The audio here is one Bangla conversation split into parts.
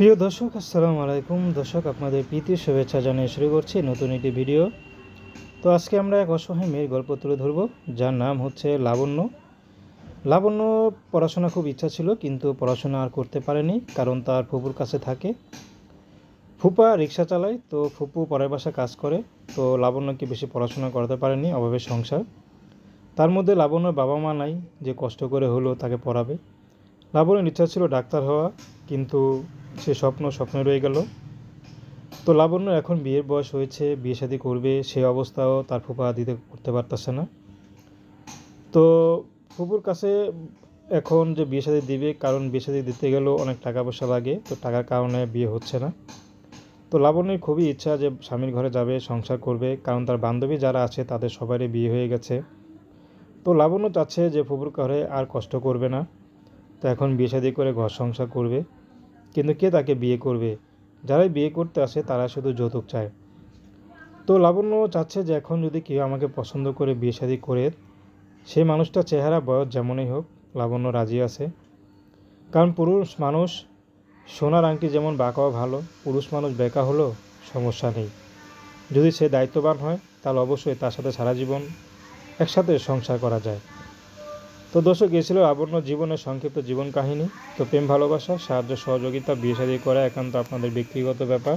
প্রিয় দর্শক, আসসালামু আলাইকুম। দর্শক, আপনাদের প্রীতি শুভেচ্ছা জানিয়ে শুরু করছি নতুন একটি ভিডিও। তো আজকে আমরা এক অসহায় মেয়ের গল্প তুলে ধরব, যার নাম হচ্ছে লাবণ্য। লাবণ্য পড়াশোনা খুব ইচ্ছা ছিল, কিন্তু পড়াশোনা আর করতে পারেনি, কারণ তার ফুপুর কাছে থাকে। ফুপা রিক্সা চালায়, তো ফুপু পরের বাসায় কাজ করে। তো লাবণ্যকে বেশি পড়াশোনা করাতে পারেনি, অভাবের সংসার। তার মধ্যে লাবণ্যর বাবা মা নাই, যে কষ্ট করে হলেও তাকে পড়াবে। লাবণ্যর ইচ্ছা ছিল ডাক্তার হওয়া, কিন্তু সে স্বপ্ন রয়ে গেল। তো লাবণ্য এখন বিয়ের বয়স হয়েছে, বিয়ে শাদী করবে, সে অবস্থাও তার ফুপা দিতে করতে পারতেছে না। তো ফুপুর কাছে এখন যে বিয়ে শাদী দিবে, কারণ বিয়ে শাদী দিতে গেলেও অনেক টাকা পয়সা লাগে, তো টাকার কারণে বিয়ে হচ্ছে না। তো লাবণ্যের খুবই ইচ্ছা যে স্বামীর ঘরে যাবে, সংসার করবে, কারণ তার বান্ধবী যারা আছে তাদের সবারই বিয়ে হয়ে গেছে। তো লাবণ্য চাচ্ছে যে ফুপুর ঘরে আর কষ্ট করবে না, তো এখন বিয়ে শাদী করে ঘর সংসার করবে। কিন্তু কে তাকে বিয়ে করবে? যারাই বিয়ে করতে আসে তারা শুধু যৌতুক চায়। তো লাবণ্য চাচ্ছে যে এখন যদি কেউ আমাকে পছন্দ করে বিয়ে শাদী করে, সেই মানুষটা চেহারা বয়স যেমনই হোক, লাবণ্য রাজি আছে। কারণ পুরুষ মানুষ সোনার আংটি যেমন বাঁকাও ভালো, পুরুষ মানুষ বেঁকা হলেও সমস্যা নেই। যদি সে দায়িত্ববান হয়, তাহলে অবশ্যই তার সাথে সারা জীবন একসাথে সংসার করা যায়। তো দর্শক, এ ছিল লাবণ্য জীবনের সংক্ষিপ্ত জীবন কাহিনী। তো প্রেম, ভালোবাসা, সাহায্য, সহযোগিতা, বিয়ে শাদী করা একান্ত আপনাদের ব্যক্তিগত ব্যাপার।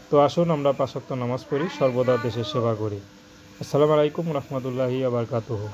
তো আসুন আমরা 5 ওয়াক্ত নামাজ পড়ি, সর্বদা দেশের সেবা করি। আসসালামু আলাইকুম রহমতুল্লাহি ওয়া বারাকাতুহু।